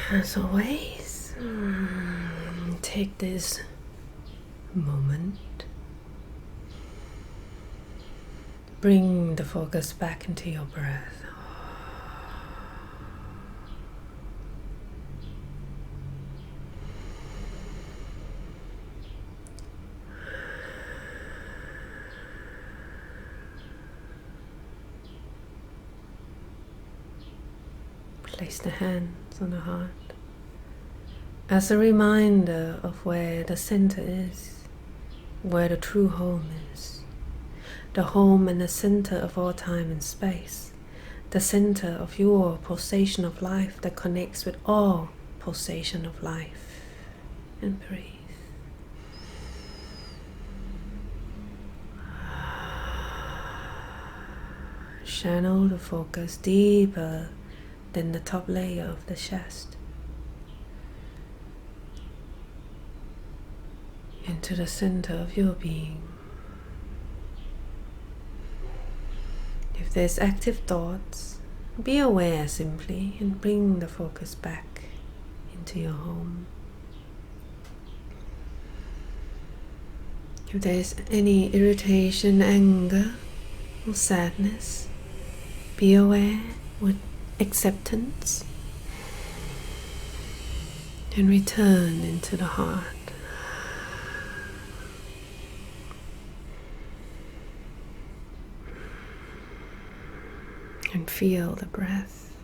As always, take this moment, bring the focus back into your breath. Place the hands on the heart as a reminder of where the center is, where the true home is, the home and the center of all time and space, the center of your pulsation of life that connects with all pulsation of life. And breathe. Channel the focus deeper than the top layer of the chest into the center of your being. If there's active thoughts, be aware simply and bring the focus back into your home. If there's any irritation, anger, or sadness, be aware with acceptance and return into the heart. And feel the breath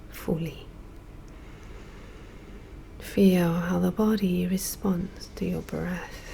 fully. Feel how the body responds to your breath.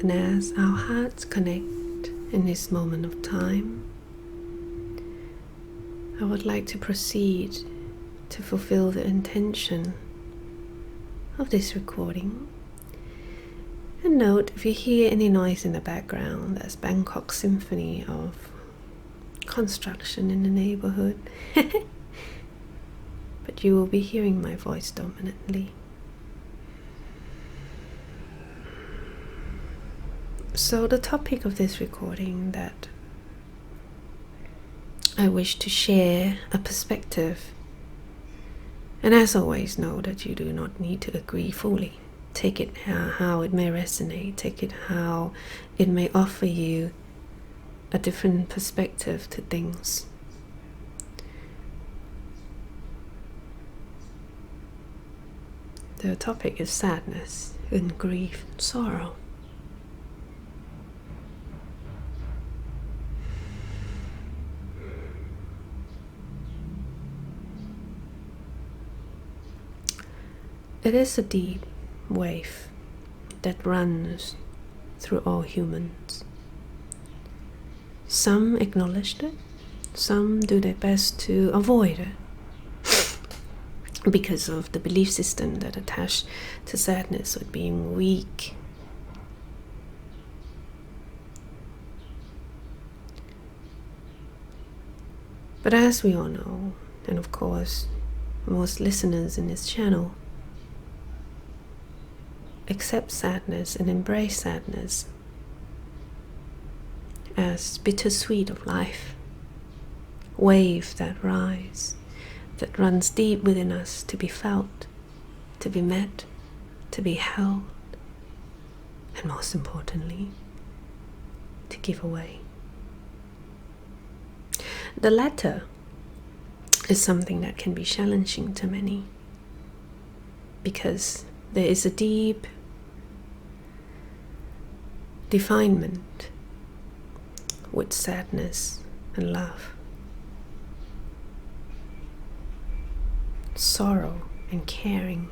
And as our hearts connect in this moment of time, I would like to proceed to fulfill the intention of this recording. And note, if you hear any noise in the background, that's Bangkok Symphony of construction in the neighborhood. But you will be hearing my voice dominantly. So the topic of this recording that I wish to share a perspective, and as always know that you do not need to agree fully. Take it how it may resonate, take it how it may offer you a different perspective to things. The topic is sadness and grief and sorrow. It is a deep wave that runs through all humans. Some acknowledge it, some do their best to avoid it because of the belief system that attach to sadness with being weak. But as we all know, and of course most listeners in this channel, accept sadness and embrace sadness as bittersweet of life, wave that rise, that runs deep within us to be felt, to be met, to be held, and most importantly, to give away. The latter is something that can be challenging to many because there is a deep definement with sadness and love, sorrow and caring,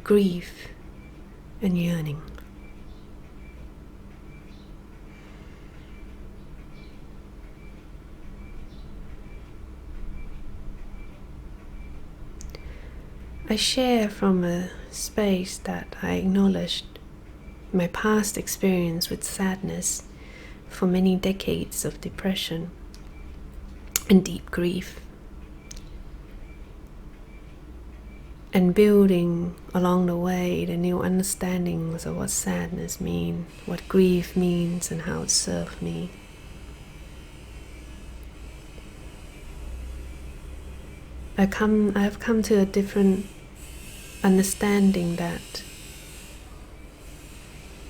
grief and yearning. I share from a space that I acknowledged my past experience with sadness for many decades of depression and deep grief, and building along the way the new understandings of what sadness means, what grief means, and how it served me. I've come to a different understanding that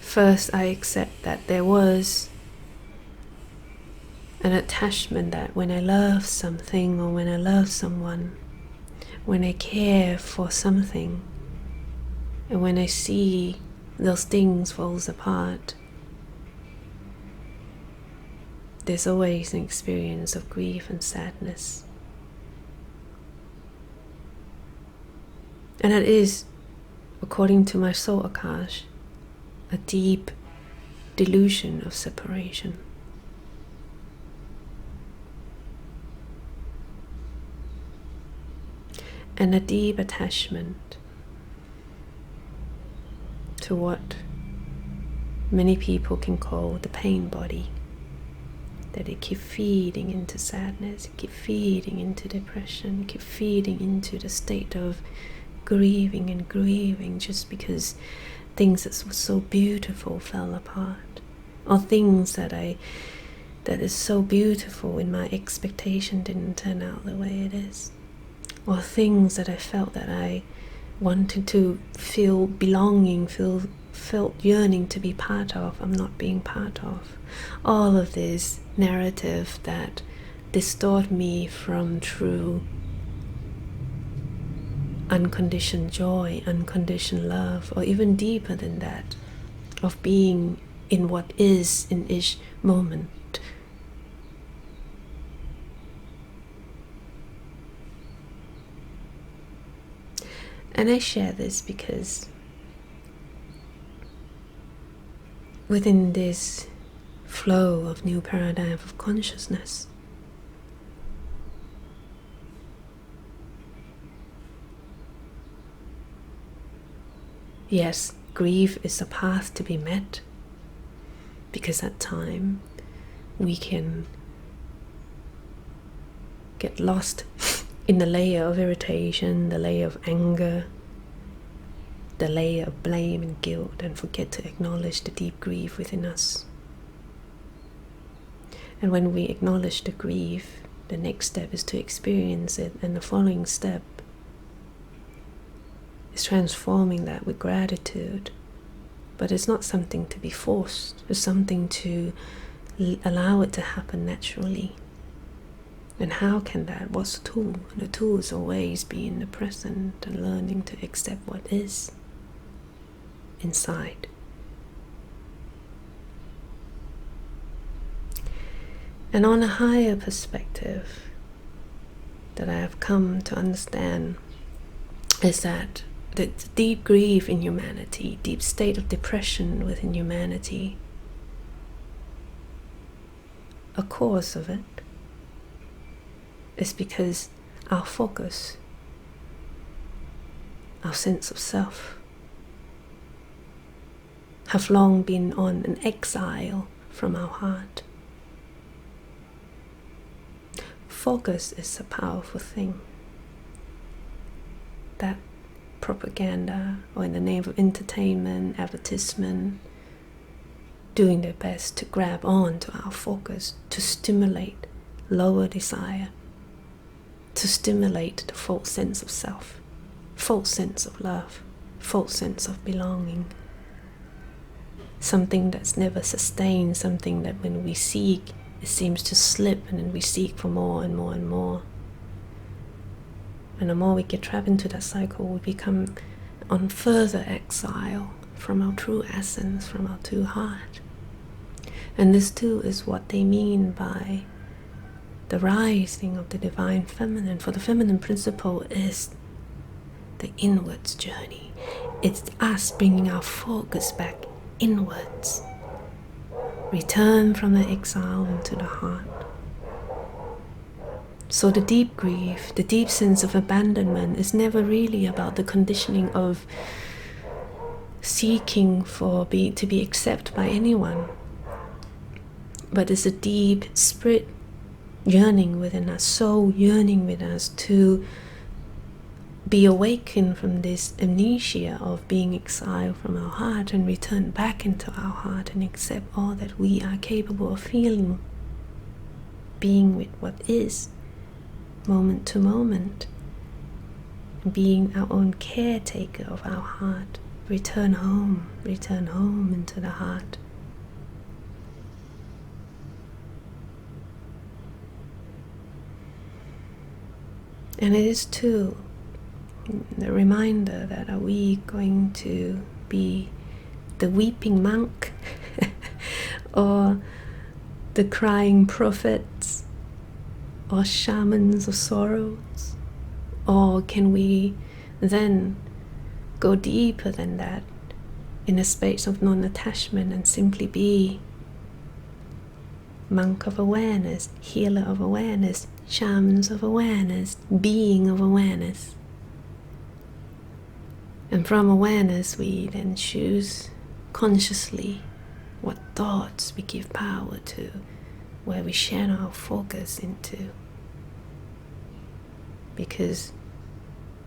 first I accept that there was an attachment, that when I love something or when I love someone, when I care for something, and when I see those things falls apart, there's always an experience of grief and sadness. And it is, according to my soul Akash, a deep delusion of separation. And a deep attachment to what many people can call the pain body, that they keep feeding into sadness, keep feeding into depression, keep feeding into the state of grieving and grieving just because things that were so beautiful fell apart, or things that is so beautiful in my expectation didn't turn out the way it is, or things that I felt that I wanted to feel belonging, felt yearning to be part of, I'm not being part of. All of this narrative that distort me from true unconditioned joy, unconditioned love, or even deeper than that, of being in what is in each moment. And I share this because within this flow of new paradigm of consciousness, yes, grief is a path to be met, because at time we can get lost in the layer of irritation, the layer of anger, the layer of blame and guilt, and forget to acknowledge the deep grief within us. And when we acknowledge the grief, the next step is to experience it, and the following step is transforming that with gratitude. But it's not something to be forced, it's something to allow it to happen naturally. And how can that? What's the tool? The tool is always being in the present and learning to accept what is inside. And on a higher perspective that I have come to understand is that the deep grief in humanity, deep state of depression within humanity, a cause of it is because our focus, our sense of self, have long been on an exile from our heart. Focus is a powerful thing. That propaganda, or in the name of entertainment, advertisement, doing their best to grab on to our focus, to stimulate lower desire, to stimulate the false sense of self, false sense of love, false sense of belonging. Something that's never sustained, something that when we seek, it seems to slip, and then we seek for more and more and more. And the more we get trapped into that cycle, we become on further exile from our true essence, from our true heart. And this too is what they mean by the rising of the divine feminine. For the feminine principle is the inwards journey. It's us bringing our focus back inwards. Return from the exile into the heart. So the deep grief, the deep sense of abandonment is never really about the conditioning of seeking to be accepted by anyone, but it's a deep spirit yearning within us, soul yearning within us to be awakened from this amnesia of being exiled from our heart and return back into our heart and accept all that we are capable of feeling, being with what is, moment to moment, being our own caretaker of our heart. Return home into the heart. And it is too the reminder that are we going to be the weeping monk or the crying prophets or shamans of sorrows, or can we then go deeper than that in a space of non-attachment and simply be monk of awareness, healer of awareness, shamans of awareness, being of awareness? And from awareness we then choose consciously what thoughts we give power to, where we channel our focus into. Because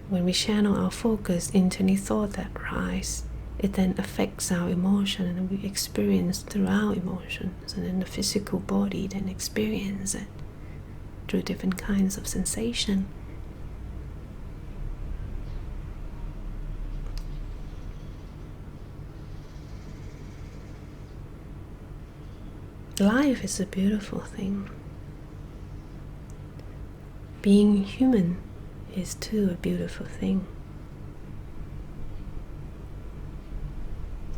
when we channel our focus into any thought that rises, it then affects our emotion, and we experience through our emotions, and then the physical body then experience it through different kinds of sensation. Life is a beautiful thing. Being human is too a beautiful thing.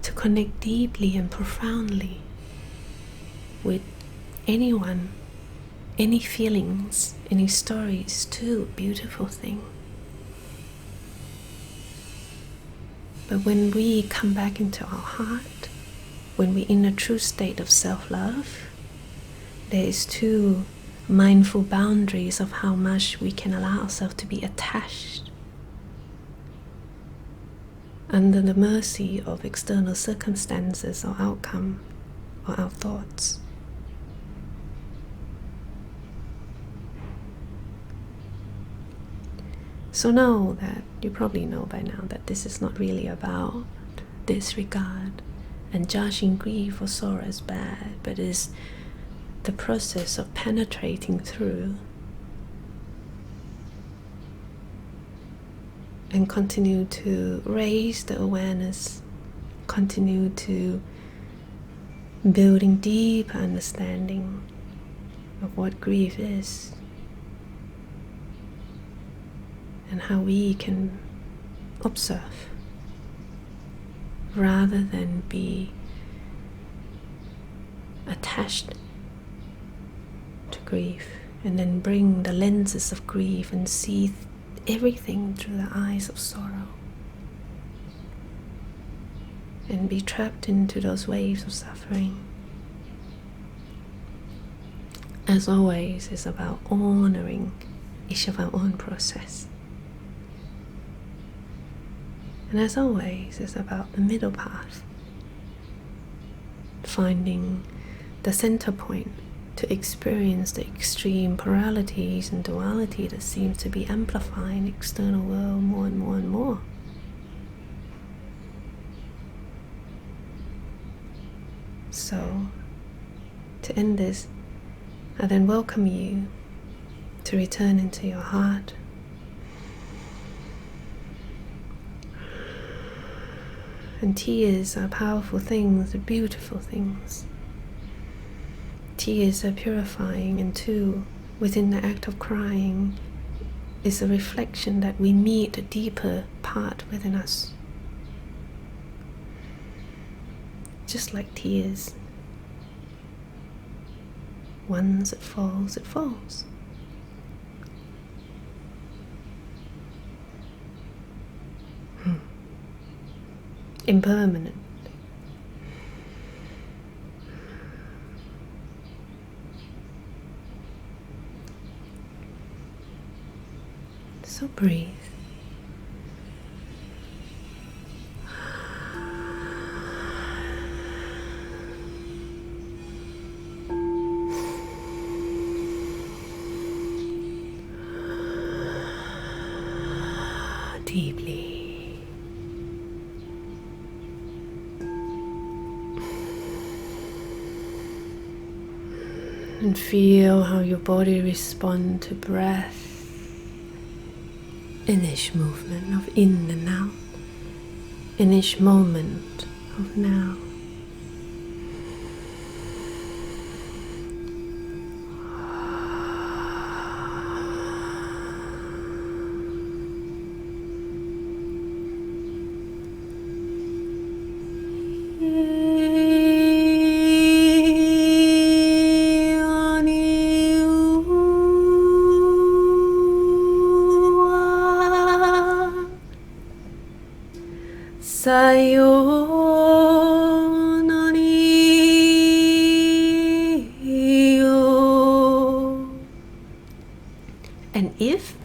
To connect deeply and profoundly with anyone, any feelings, any stories, is too a beautiful thing. But when we come back into our heart, when we're in a true state of self-love, there is two mindful boundaries of how much we can allow ourselves to be attached under the mercy of external circumstances or outcome or our thoughts. So know that, you probably know by now, that this is not really about disregard and judging grief or sorrow as bad, but is the process of penetrating through and continue to raise the awareness, continue to building deeper understanding of what grief is and how we can observe rather than be attached to grief, and then bring the lenses of grief and see everything through the eyes of sorrow, and be trapped into those waves of suffering. As always, it's about honoring each of our own process. And as always, it's about the middle path, finding the center point to experience the extreme polarities and duality that seems to be amplifying the external world more and more and more. So, to end this, I then welcome you to return into your heart. And tears are powerful things, they're beautiful things. Tears are purifying, and too, within the act of crying is a reflection that we meet a deeper part within us. Just like tears. Once it falls, it falls. Impermanent. So breathe. Deeply. And feel how your body responds to breath in each movement of in and out, in each moment of now. And if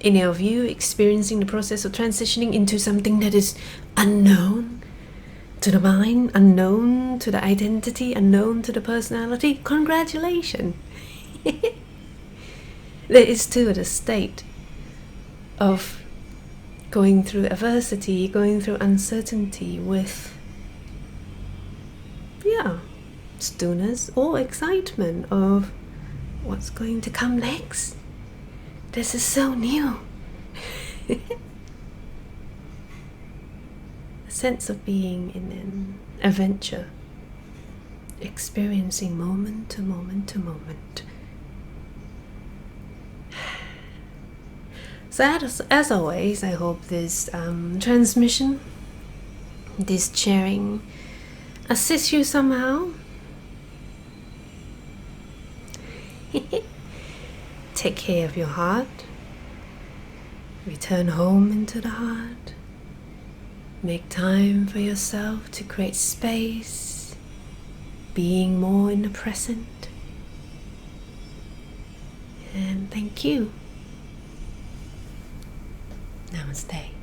any of you experiencing the process of transitioning into something that is unknown to the mind, unknown to the identity, unknown to the personality, congratulations. There is too the state of going through adversity, going through uncertainty with, stillness or excitement of what's going to come next. This is so new. A sense of being in an adventure, experiencing moment to moment to moment. So as always, I hope this transmission, this sharing, assists you somehow. Take care of your heart. Return home into the heart. Make time for yourself to create space, being more in the present. And thank you. Namaste.